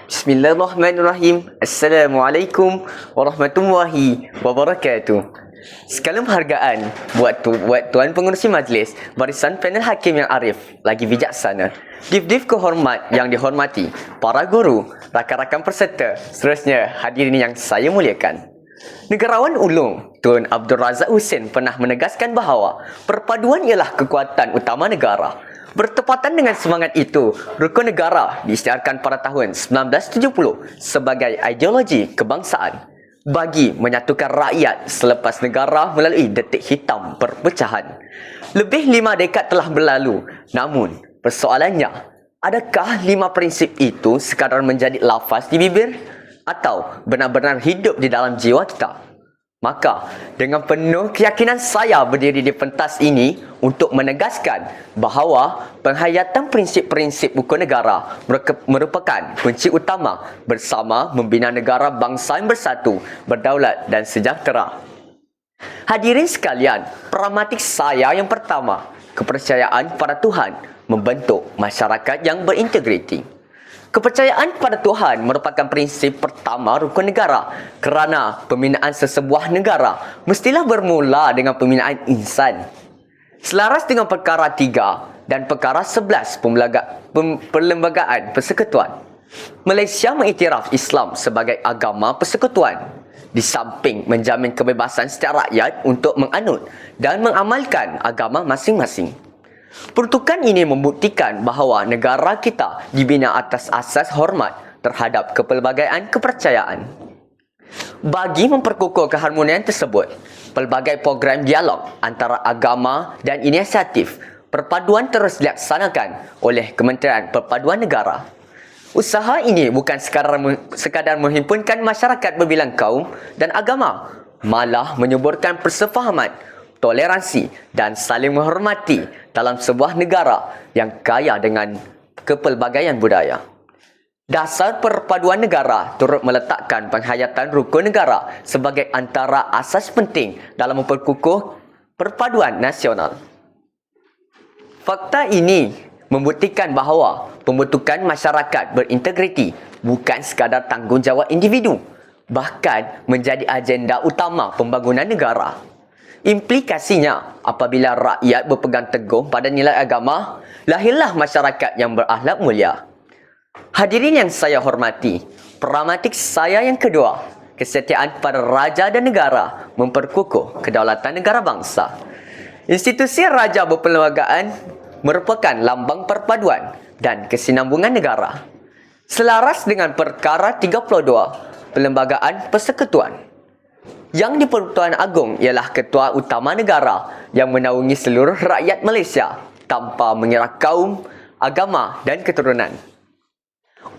Bismillahirrahmanirrahim. Assalamualaikum warahmatullahi wabarakatuh. Sekalian penghargaan buat Tuan Pengerusi Majlis, barisan panel hakim yang arif, lagi bijaksana, div-div kehormat yang dihormati, para guru, rakan-rakan peserta, seterusnya hadirin yang saya muliakan. Negarawan ulung Tun Abdul Razak Husin pernah menegaskan bahawa perpaduan ialah kekuatan utama negara. Bertepatan dengan semangat itu, rukun negara diisytiharkan pada tahun 1970 sebagai ideologi kebangsaan bagi menyatukan rakyat selepas negara melalui detik hitam perpecahan. Lebih 5 dekad telah berlalu, namun persoalannya, adakah 5 prinsip itu sekadar menjadi lafaz di bibir atau benar-benar hidup di dalam jiwa kita? Maka, dengan penuh keyakinan saya berdiri di pentas ini untuk menegaskan bahawa penghayatan prinsip-prinsip hukum negara merupakan kunci utama bersama membina negara bangsa yang bersatu, berdaulat dan sejahtera. Hadirin sekalian, pragmatik saya yang pertama, kepercayaan pada Tuhan membentuk masyarakat yang berintegriti. Kepercayaan pada Tuhan merupakan prinsip pertama rukun negara kerana pembinaan sesebuah negara mestilah bermula dengan pembinaan insan. Selaras dengan perkara 3 dan perkara 11 Perlembagaan Persekutuan, Malaysia mengiktiraf Islam sebagai agama persekutuan di samping menjamin kebebasan setiap rakyat untuk menganut dan mengamalkan agama masing-masing. Peruntukan ini membuktikan bahawa negara kita dibina atas asas hormat terhadap kepelbagaian kepercayaan. Bagi memperkukuh keharmonian tersebut, pelbagai program dialog antara agama dan inisiatif perpaduan terus dilaksanakan oleh Kementerian Perpaduan Negara. Usaha ini bukan sekadar menghimpunkan masyarakat berbilang kaum dan agama, malah menyuburkan persefahaman, toleransi dan saling menghormati dalam sebuah negara yang kaya dengan kepelbagaian budaya. Dasar perpaduan negara turut meletakkan penghayatan rukun negara sebagai antara asas penting dalam memperkukuh perpaduan nasional. Fakta ini membuktikan bahawa pembentukan masyarakat berintegriti bukan sekadar tanggungjawab individu, bahkan menjadi agenda utama pembangunan negara. Implikasinya, apabila rakyat berpegang teguh pada nilai agama, lahirlah masyarakat yang berakhlak mulia. Hadirin yang saya hormati, pragmatik saya yang kedua, kesetiaan pada raja dan negara memperkukuh kedaulatan negara bangsa. Institusi raja berperlembagaan merupakan lambang perpaduan dan kesinambungan negara. Selaras dengan perkara 32 Perlembagaan Persekutuan, yang di-Pertuan Agong ialah ketua utama negara yang menaungi seluruh rakyat Malaysia tanpa mengira kaum, agama dan keturunan.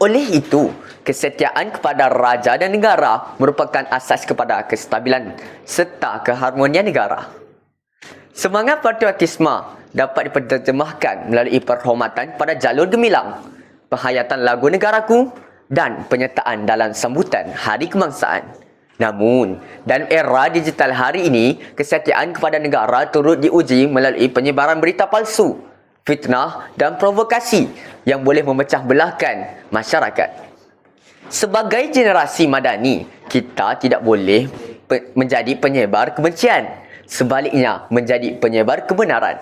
Oleh itu, kesetiaan kepada raja dan negara merupakan asas kepada kestabilan serta keharmonian negara. Semangat patriotisme dapat diterjemahkan melalui perhormatan pada jalur gemilang, penghayatan lagu negaraku dan penyertaan dalam sambutan Hari Kebangsaan. Namun, dalam era digital hari ini, kesetiaan kepada negara turut diuji melalui penyebaran berita palsu, fitnah dan provokasi yang boleh memecah belahkan masyarakat. Sebagai generasi madani, kita tidak boleh menjadi penyebar kebencian, sebaliknya menjadi penyebar kebenaran.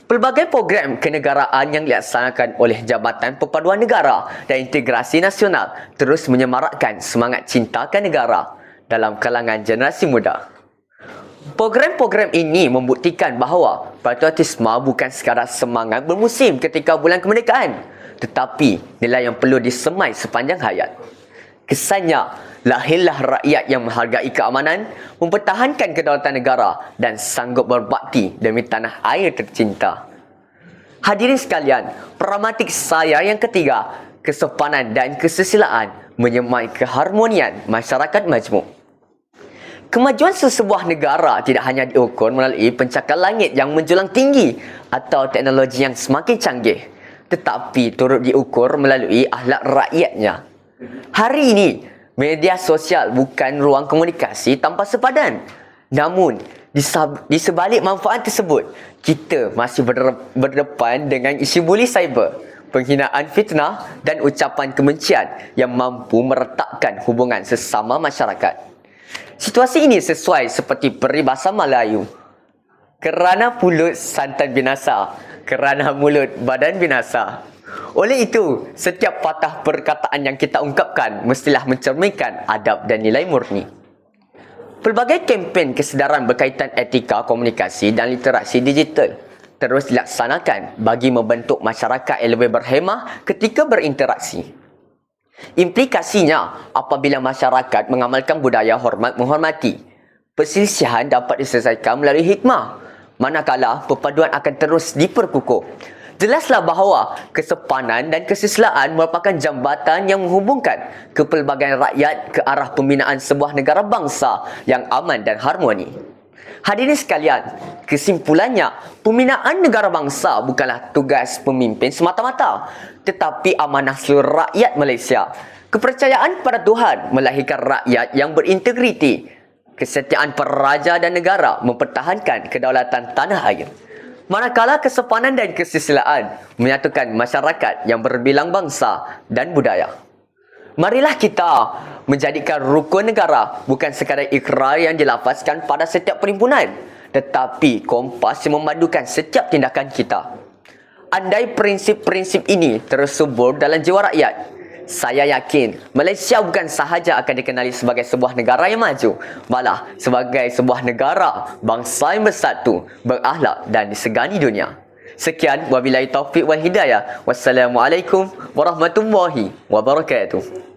Pelbagai program kenegaraan yang dilaksanakan oleh Jabatan Perpaduan Negara dan Integrasi Nasional terus menyemarakkan semangat cintakan negara dalam kalangan generasi muda. Program-program ini membuktikan bahawa patriotisme bukan sekadar semangat bermusim ketika bulan kemerdekaan, tetapi nilai yang perlu disemai sepanjang hayat. Kesannya, lahirlah rakyat yang menghargai keamanan, mempertahankan kedaulatan negara dan sanggup berbakti demi tanah air tercinta. Hadirin sekalian, pragmatik saya yang ketiga, kesopanan dan kesusilaan menyemai keharmonian masyarakat majmuk. Kemajuan sesebuah negara tidak hanya diukur melalui pencakar langit yang menjulang tinggi atau teknologi yang semakin canggih, tetapi turut diukur melalui akhlak rakyatnya. Hari ini, media sosial bukan ruang komunikasi tanpa sepadan. Namun, di sebalik manfaat tersebut, kita masih berdepan dengan isu buli cyber, penghinaan, fitnah dan ucapan kebencian yang mampu meretakkan hubungan sesama masyarakat. Situasi ini sesuai seperti peribahasa Melayu. Kerana pulut santan binasa, kerana mulut badan binasa. Oleh itu, setiap patah perkataan yang kita ungkapkan mestilah mencerminkan adab dan nilai murni. Pelbagai kempen kesedaran berkaitan etika komunikasi dan literasi digital terus dilaksanakan bagi membentuk masyarakat yang lebih berhemah ketika berinteraksi. Implikasinya, apabila masyarakat mengamalkan budaya hormat menghormati, perselisihan dapat diselesaikan melalui hikmah, manakala perpaduan akan terus diperkukuh. Jelaslah bahawa kesepanan dan keseselaan merupakan jambatan yang menghubungkan kepelbagaian rakyat ke arah pembinaan sebuah negara bangsa yang aman dan harmoni. Hadirin sekalian, kesimpulannya, pembinaan negara bangsa bukanlah tugas pemimpin semata-mata, tetapi amanah seluruh rakyat Malaysia. Kepercayaan pada Tuhan melahirkan rakyat yang berintegriti. Kesetiaan para raja dan negara mempertahankan kedaulatan tanah air. Manakala kesepanan dan keseselaan menyatukan masyarakat yang berbilang bangsa dan budaya. Marilah kita menjadikan rukun negara bukan sekadar ikrar yang dilafazkan pada setiap perhimpunan, tetapi kompas yang memadukan setiap tindakan kita. Andai prinsip-prinsip ini terus subur dalam jiwa rakyat, saya yakin Malaysia bukan sahaja akan dikenali sebagai sebuah negara yang maju, malah sebagai sebuah negara bangsa yang bersatu, berakhlak dan disegani dunia. Sekian, wabillahi taufiq wal hidayah. Wassalamualaikum warahmatullahi wabarakatuh.